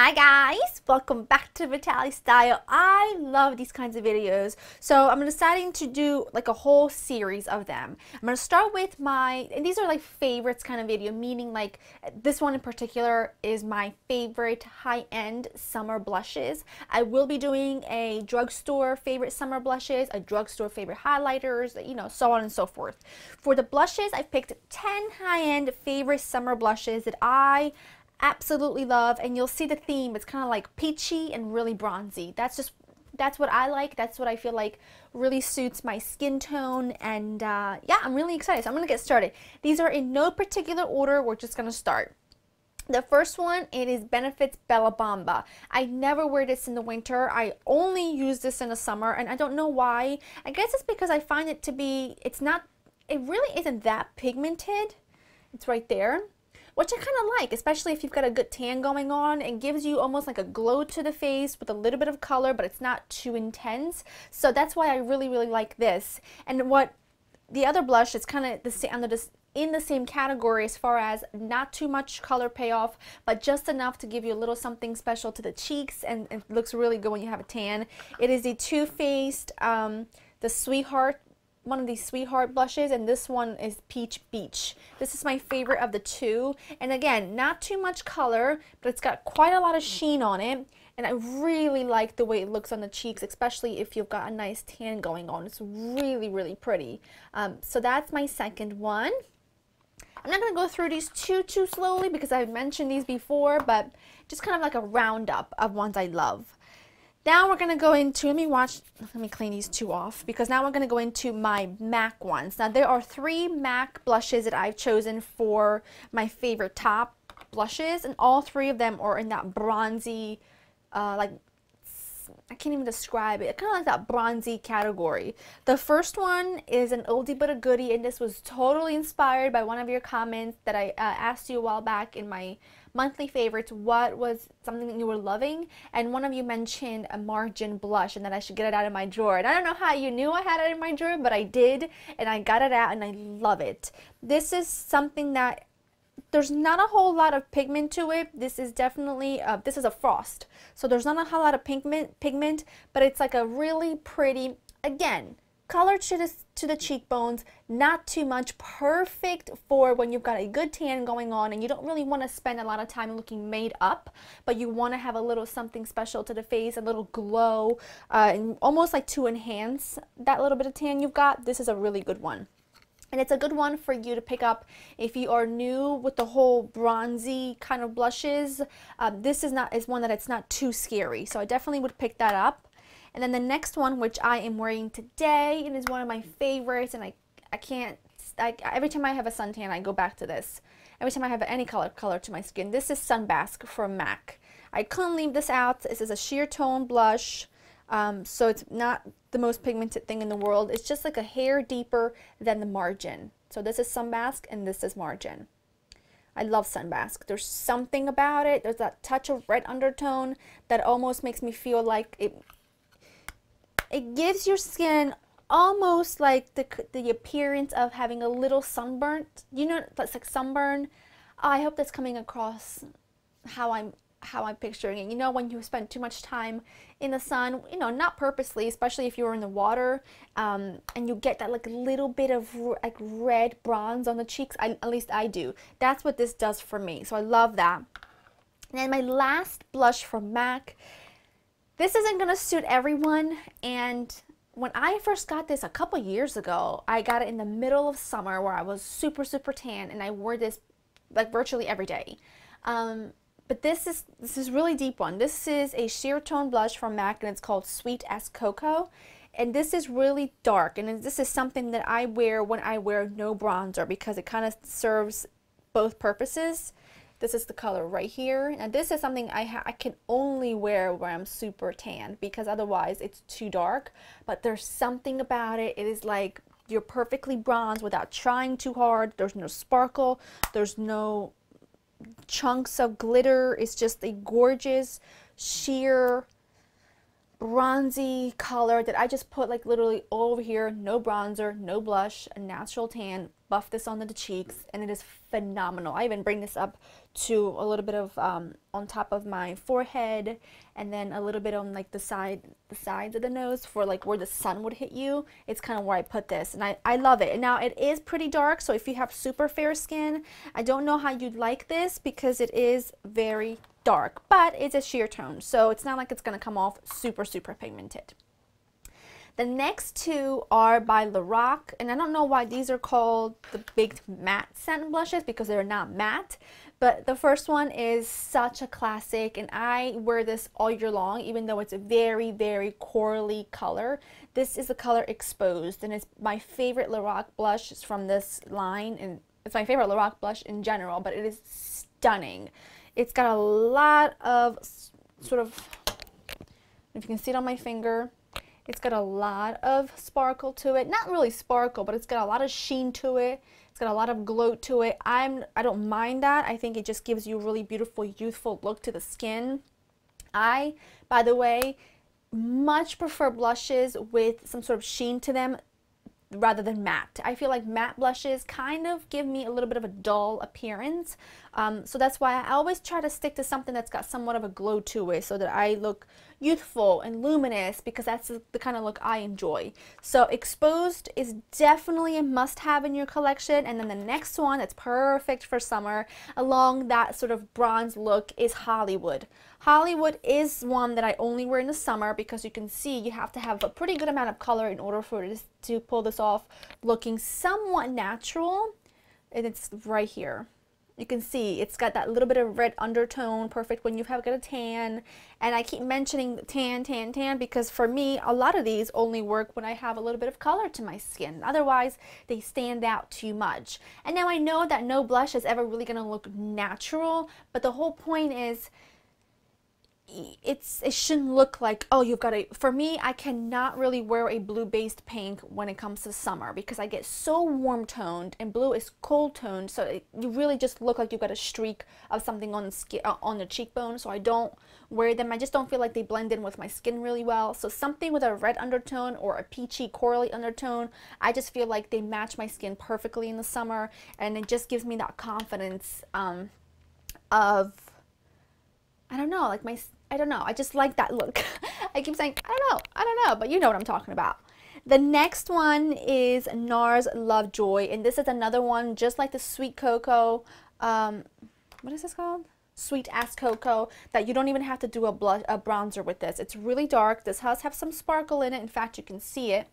Hi guys, welcome back to Vitale Style. I love these kinds of videos, so I'm deciding to do like a whole series of them. I'm going to start with and these are like favorites kind of video, meaning like this one in particular is my favorite high-end summer blushes. I will be doing a drugstore favorite summer blushes, a drugstore favorite highlighters, you know, so on and so forth. For the blushes, I picked 10 high-end favorite summer blushes that I absolutely love, and you'll see the theme. It's kind of like peachy and really bronzy. That's what I like. That's what I feel like really suits my skin tone, and yeah, I'm really excited. So I'm gonna get started. These are in no particular order. We're just gonna start. The first one, it is Benefit's Bomba. I never wear this in the winter. I only use this in the summer, and I don't know why. I guess it's because I find it to be, it really isn't that pigmented. It's right there, which I kind of like, especially if you've got a good tan going on. It gives you almost like a glow to the face with a little bit of color, but it's not too intense. So that's why I really like this. And what the other blush is kind of in the same category as far as not too much color payoff, but just enough to give you a little something special to the cheeks, and it looks really good when you have a tan. It is the Too Faced, the Sweetheart, one of these Sweetheart blushes, and this one is Peach Beach. This is my favorite of the two, and again, not too much color, but it's got quite a lot of sheen on it, and I really like the way it looks on the cheeks, especially if you've got a nice tan going on. It's really pretty. So that's my second one. I'm not going to go through these too slowly because I've mentioned these before, but just kind of like a roundup of ones I love. Now we're going to go into, let me clean these two off, because now we're going to go into my MAC ones. Now there are 3 MAC blushes that I've chosen for my favorite top blushes, and all 3 of them are in that bronzy, like, I can't even describe it, kind of like that bronzy category. The first one is an oldie but a goodie, and this was totally inspired by one of your comments that I asked you a while back in my monthly favorites. What was something that you were loving? And one of you mentioned a margin blush and that I should get it out of my drawer. And I don't know how you knew I had it in my drawer, but I did, and I got it out and I love it. This is something that there's not a whole lot of pigment to it. This is definitely, this is a frost, so there's not a whole lot of pigment, but it's like a really pretty, again, color to the cheekbones, not too much, perfect for when you've got a good tan going on and you don't really want to spend a lot of time looking made up, but you want to have a little something special to the face, a little glow, and almost like to enhance that little bit of tan you've got. This is a really good one. And it's a good one for you to pick up if you are new with the whole bronzy kind of blushes. This is one that it's not too scary, so I definitely would pick that up. And then the next one, which I am wearing today, and is one of my favorites, and every time I have a suntan, I go back to this. Every time I have any color to my skin. This is Sunbasque from MAC. I couldn't leave this out. This is a sheer tone blush. So it's not the most pigmented thing in the world. It's just like a hair deeper than the margin. So this is Sunbasque and this is margin. I love Sunbasque. There's something about it. There's that touch of red undertone that almost makes me feel like it gives your skin almost like the appearance of having a little sunburn. You know, it's like sunburn. I hope that's coming across how I'm picturing it. You know, when you spend too much time in the sun, you know, not purposely, especially if you're in the water, and you get that like little bit of like red bronze on the cheeks. At least I do. That's what this does for me. So I love that. And then my last blush from MAC. This isn't gonna suit everyone, and when I first got this a couple years ago, I got it in the middle of summer where I was super tan, and I wore this like virtually every day. But this is really deep one. This is a sheer tone blush from MAC, and it's called Sweet as Cocoa. And this is really dark, and this is something that I wear when I wear no bronzer, because it kind of serves both purposes. This is the color right here. And this is something I can only wear where I'm super tan, because otherwise it's too dark. But there's something about it. It is like you're perfectly bronzed without trying too hard. There's no sparkle. There's no chunks of glitter. It's just a gorgeous sheer bronzy color that I just put like literally all over here. No bronzer, no blush, a natural tan. Buff this onto the cheeks, and it is phenomenal. I even bring this up to a little bit of on top of my forehead, and then a little bit on like the sides of the nose for like where the sun would hit you. It's kind of where I put this, and I love it. And now it is pretty dark, so if you have super fair skin, I don't know how you'd like this because it is very dark, but it's a sheer tone, so it's not like it's gonna come off super pigmented. The next two are by LORAC, and I don't know why these are called the big matte satin blushes because they're not matte, but the first one is such a classic, and I wear this all year long even though it's a very corally color. This is the color Exposed, and it's my favorite LORAC blush from this line, and it's my favorite LORAC blush in general, but it is stunning. It's got a lot of sort of, if you can see it on my finger, it's got a lot of sparkle to it. Not really sparkle, but it's got a lot of sheen to it. It's got a lot of glow to it. I don't mind that. I think it just gives you a really beautiful, youthful look to the skin. I, by the way, much prefer blushes with some sort of sheen to them rather than matte. I feel like matte blushes kind of give me a little bit of a dull appearance. So that's why I always try to stick to something that's got somewhat of a glow to it so that I look youthful and luminous, because that's the kind of look I enjoy. So Exposed is definitely a must-have in your collection. And then the next one that's perfect for summer along that sort of bronze look is Hollywood. Hollywood is one that I only wear in the summer because you can see you have to have a pretty good amount of color in order for it to pull this off looking somewhat natural. And it's right here. You can see it's got that little bit of red undertone, perfect when you have got a tan. And I keep mentioning tan because for me, a lot of these only work when I have a little bit of color to my skin. Otherwise, they stand out too much. And now I know that no blush is ever really going to look natural, but the whole point is it shouldn't look like, oh, you've got a, for me, I cannot really wear a blue based pink when it comes to summer because I get so warm toned and blue is cold toned, so you really just look like you've got a streak of something on the skin, on the cheekbone. So I don't wear them. I just don't feel like they blend in with my skin really well. So something with a red undertone or a peachy corally undertone, I just feel like they match my skin perfectly in the summer, and it just gives me that confidence of, I don't know, like I don't know, I just like that look. I keep saying, I don't know, but you know what I'm talking about. The next one is NARS Lovejoy, and this is another one just like the Sweet Cocoa, what is this called? Sweet Ass Cocoa, that you don't even have to do a bronzer with this. It's really dark. This does have some sparkle in it. In fact, you can see it.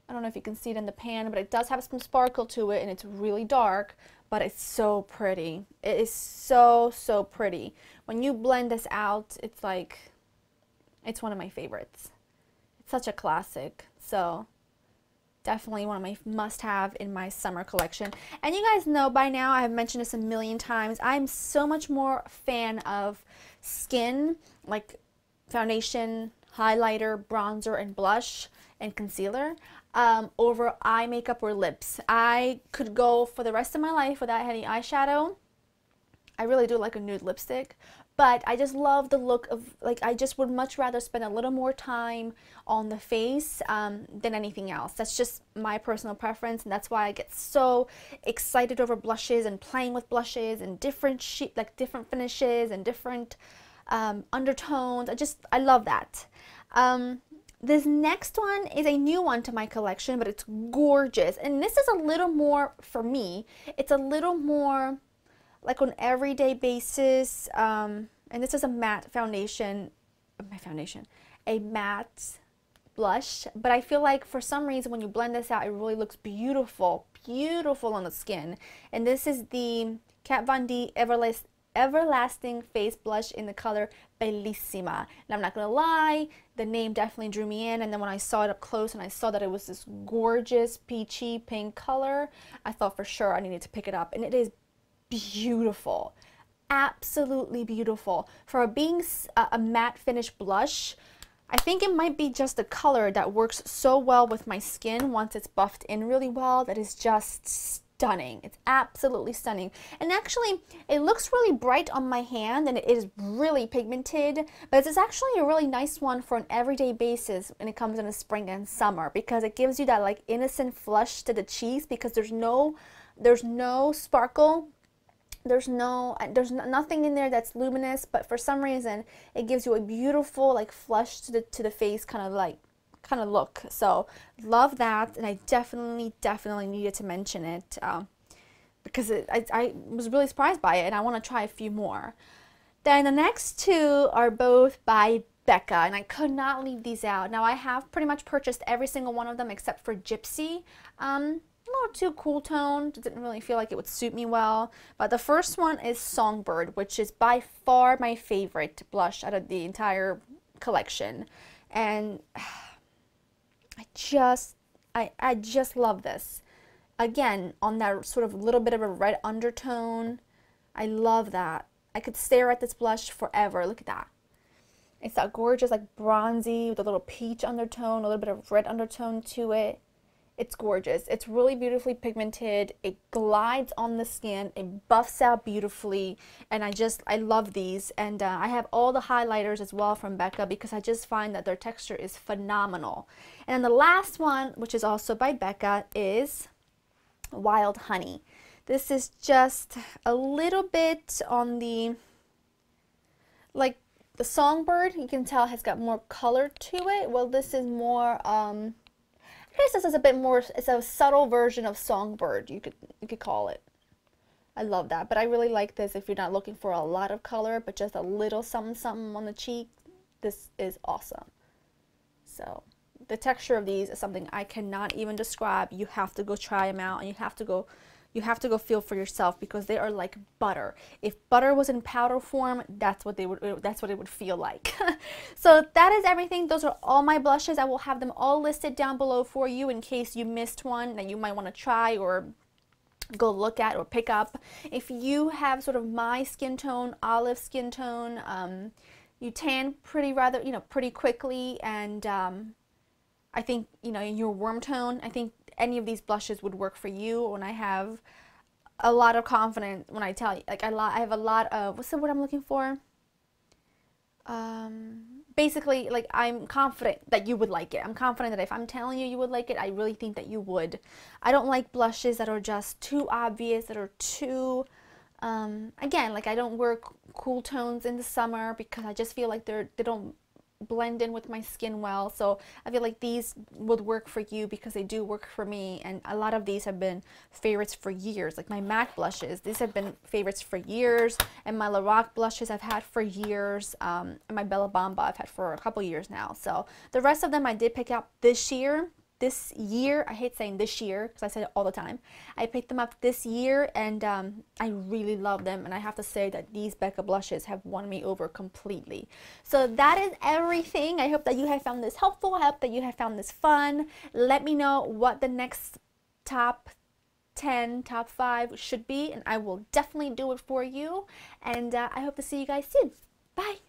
I don't know if you can see it in the pan, but it does have some sparkle to it, and it's really dark, but it's so pretty. It is so pretty. When you blend this out, it's like, it's one of my favorites. It's such a classic. So definitely one of my must-have in my summer collection. And you guys know by now, I've mentioned this a million times, I'm so much more a fan of skin, like foundation, highlighter, bronzer, and blush, and concealer, over eye makeup or lips. I could go for the rest of my life without any eyeshadow. I really do like a nude lipstick, but I just love the look of, like, I just would much rather spend a little more time on the face than anything else. That's just my personal preference, and that's why I get so excited over blushes and playing with blushes and different different finishes and different undertones. I love that. This next one is a new one to my collection, but it's gorgeous. And this is a little more, for me, it's a little more like on everyday basis. And this is a matte foundation, a matte blush. But I feel like for some reason when you blend this out, it really looks beautiful, beautiful on the skin. And this is the Kat Von D Everlasting Face Blush in the color Bellissima. And I'm not gonna lie, the name definitely drew me in, and then when I saw it up close and I saw that it was this gorgeous peachy pink color, I thought for sure I needed to pick it up, and it is beautiful, absolutely beautiful. For being a matte finish blush, I think it might be just the color that works so well with my skin once it's buffed in really well, that is just stunning. stunning. It's absolutely stunning. And actually, it looks really bright on my hand and it is really pigmented, but it's actually a really nice one for an everyday basis when it comes in the spring and summer, because it gives you that like innocent flush to the cheeks, because there's no sparkle. There's nothing in there that's luminous, but for some reason it gives you a beautiful like flush to the face kind of look. So love that, and I definitely needed to mention it because I was really surprised by it, and I want to try a few more. Then the next two are both by Becca, and I could not leave these out. Now I have pretty much purchased every single one of them except for Gypsy. A little too cool toned, didn't really feel like it would suit me well. But the first one is Songbird, which is by far my favorite blush out of the entire collection. And I just love this. Again, on that sort of little bit of a red undertone. I love that. I could stare at this blush forever. Look at that. It's that gorgeous like bronzy with a little peach undertone, a little bit of red undertone to it. It's gorgeous. It's really beautifully pigmented. It glides on the skin. It buffs out beautifully. And I love these. And I have all the highlighters as well from Becca, because I just find that their texture is phenomenal. And then the last one, which is also by Becca, is Wild Honey. This is just a little bit on the, like the Songbird, you can tell has got more color to it. Well, this is more, I guess this is a bit more, it's a subtle version of Songbird, you could call it. I love that, but I really like this if you're not looking for a lot of color, but just a little something something on the cheek. This is awesome. So the texture of these is something I cannot even describe. You have to go try them out, and you have to go feel for yourself, because they are like butter. If butter was in powder form, that's what it would feel like. So that is everything. Those are all my blushes. I will have them all listed down below for you in case you missed one that you might want to try or go look at or pick up. If you have sort of my skin tone, olive skin tone, you tan pretty quickly, and I think, your warm tone, I think any of these blushes would work for you. When I have a lot of confidence, when I tell you, like I have a lot of, what's the word I'm looking for? Basically, like, I'm confident that you would like it. I'm confident that if I'm telling you would like it, I really think that you would. I don't like blushes that are just too obvious, that are too, again, like I don't wear cool tones in the summer because I just feel like they don't blend in with my skin well. So I feel like these would work for you because they do work for me, and a lot of these have been favorites for years. Like my MAC blushes, these have been favorites for years, and my LORAC blushes I've had for years, and my Bomba I've had for a couple years now. So the rest of them I did pick up this year. I hate saying this year because I say it all the time. I picked them up this year, and I really love them, and I have to say that these Becca blushes have won me over completely. So that is everything. I hope that you have found this helpful. I hope that you have found this fun. Let me know what the next top 10, top 5 should be, and I will definitely do it for you. And I hope to see you guys soon. Bye!